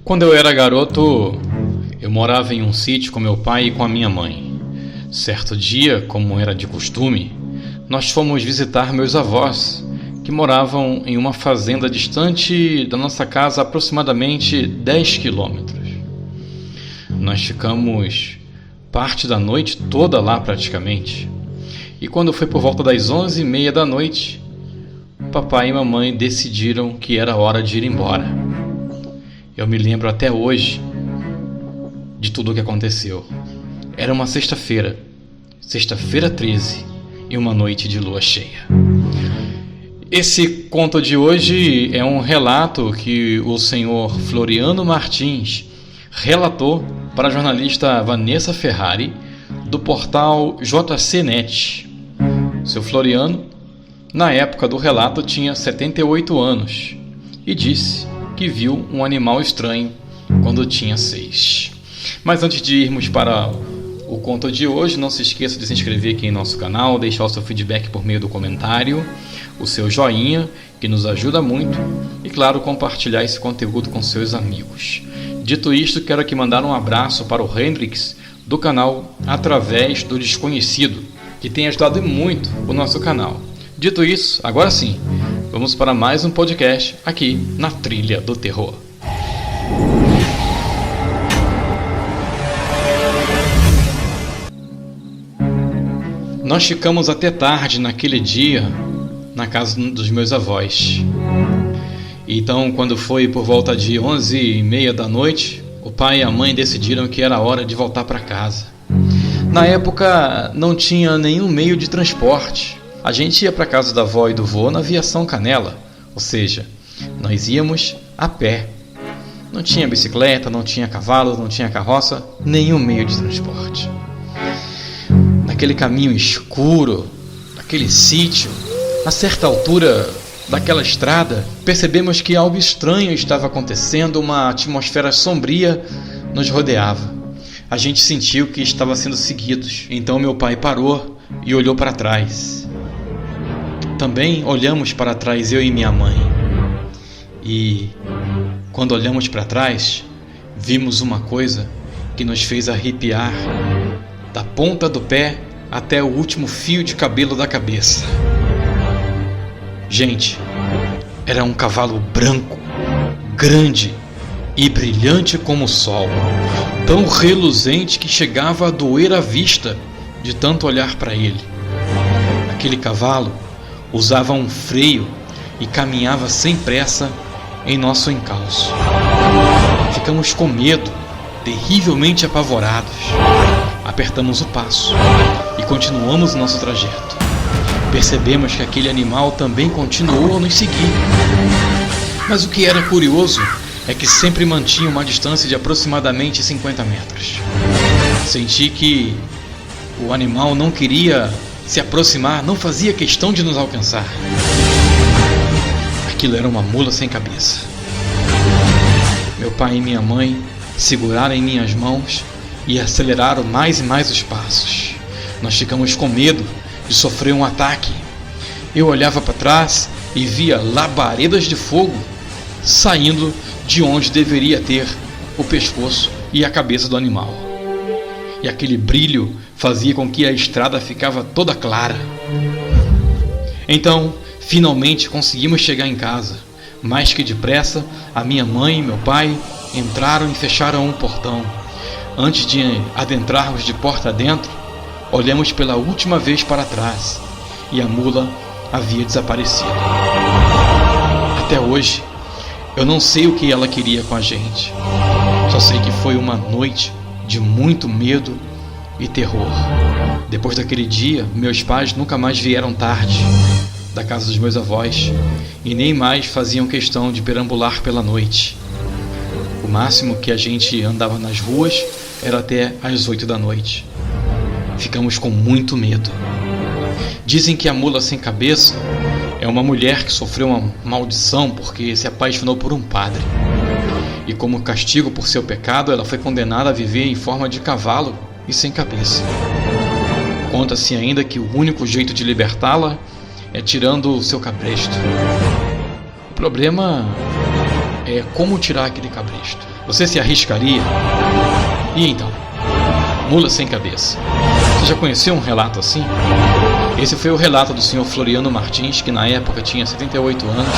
Quando eu era garoto, eu morava em um sítio com meu pai e com a minha mãe. Certo dia, como era de costume, nós fomos visitar meus avós, que moravam em uma fazenda distante da nossa casa aproximadamente 10 quilômetros. Nós ficamos parte da noite toda lá praticamente. E quando foi por volta das 11h30 da noite, papai e mamãe decidiram que era hora de ir embora. Eu me lembro até hoje de tudo o que aconteceu. Era uma sexta-feira 13, e uma noite de lua cheia. Esse conto de hoje é um relato que o senhor Floriano Martins relatou para a jornalista Vanessa Ferrari, do portal JCNet. Seu Floriano, na época do relato, tinha 78 anos e disse que viu um animal estranho quando tinha 6. Mas antes de irmos para o conto de hoje, não se esqueça de se inscrever aqui em nosso canal, deixar o seu feedback por meio do comentário, o seu joinha, que nos ajuda muito, e claro, compartilhar esse conteúdo com seus amigos. Dito isto, quero aqui mandar um abraço para o Hendrix, do canal Através do Desconhecido, que tem ajudado muito o nosso canal. Dito isso, agora sim, vamos para mais um podcast aqui na Trilha do Terror. Nós ficamos até tarde naquele dia na casa dos meus avós. Então, quando foi por volta de 11h30 da noite, o pai e a mãe decidiram que era hora de voltar para casa. Na época, não tinha nenhum meio de transporte. A gente ia para casa da avó e do vô na Viação Canela, ou seja, nós íamos a pé. Não tinha bicicleta, não tinha cavalo, não tinha carroça, nenhum meio de transporte. Naquele caminho escuro, naquele sítio, a certa altura daquela estrada, percebemos que algo estranho estava acontecendo, uma atmosfera sombria nos rodeava. A gente sentiu que estava sendo seguidos. Então meu pai parou e olhou para trás. Também olhamos para trás, eu e minha mãe. E quando olhamos para trás, vimos uma coisa que nos fez arrepiar da ponta do pé até o último fio de cabelo da cabeça. Gente, era um cavalo branco, grande e brilhante como o sol, tão reluzente que chegava a doer a vista de tanto olhar para ele. Aquele cavalo usava um freio e caminhava sem pressa em nosso encalço. Ficamos com medo, terrivelmente apavorados. Apertamos o passo e continuamos nosso trajeto. Percebemos que aquele animal também continuou a nos seguir. Mas o que era curioso é que sempre mantinha uma distância de aproximadamente 50 metros. Senti que o animal não queria se aproximar, não fazia questão de nos alcançar. Aquilo era uma mula sem cabeça. Meu pai e minha mãe seguraram em minhas mãos e aceleraram mais e mais os passos. Nós ficamos com medo de sofrer um ataque. Eu olhava para trás e via labaredas de fogo saindo de onde deveria ter o pescoço e a cabeça do animal. E aquele brilho fazia com que a estrada ficava toda clara. Então, finalmente conseguimos chegar em casa. Mais que depressa, a minha mãe e meu pai entraram e fecharam um portão. Antes de adentrarmos de porta dentro, olhamos pela última vez para trás e a mula havia desaparecido. Até hoje, eu não sei o que ela queria com a gente. Só sei que foi uma noite de muito medo e terror. Depois daquele dia, meus pais nunca mais vieram tarde da casa dos meus avós e nem mais faziam questão de perambular pela noite. O máximo que a gente andava nas ruas era até às 8 da noite. Ficamos com muito medo. Dizem que a mula sem cabeça é uma mulher que sofreu uma maldição porque se apaixonou por um padre. E como castigo por seu pecado, ela foi condenada a viver em forma de cavalo e sem cabeça. Conta-se ainda que o único jeito de libertá-la é tirando o seu cabresto. O problema é como tirar aquele cabresto. Você se arriscaria? E então? Mula sem cabeça. Você já conheceu um relato assim? Esse foi o relato do Sr. Floriano Martins, que na época tinha 78 anos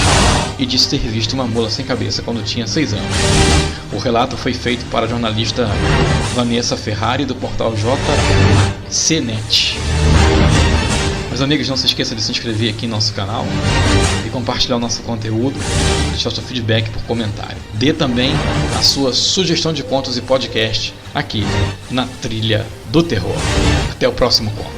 e disse ter visto uma mula sem cabeça quando tinha 6 anos. O relato foi feito para a jornalista Vanessa Ferrari, do portal JCNet. Meus amigos, não se esqueça de se inscrever aqui no nosso canal e compartilhar o nosso conteúdo, deixar seu feedback por comentário. Dê também a sua sugestão de contos e podcast aqui na Trilha do Terror. Até o próximo conto.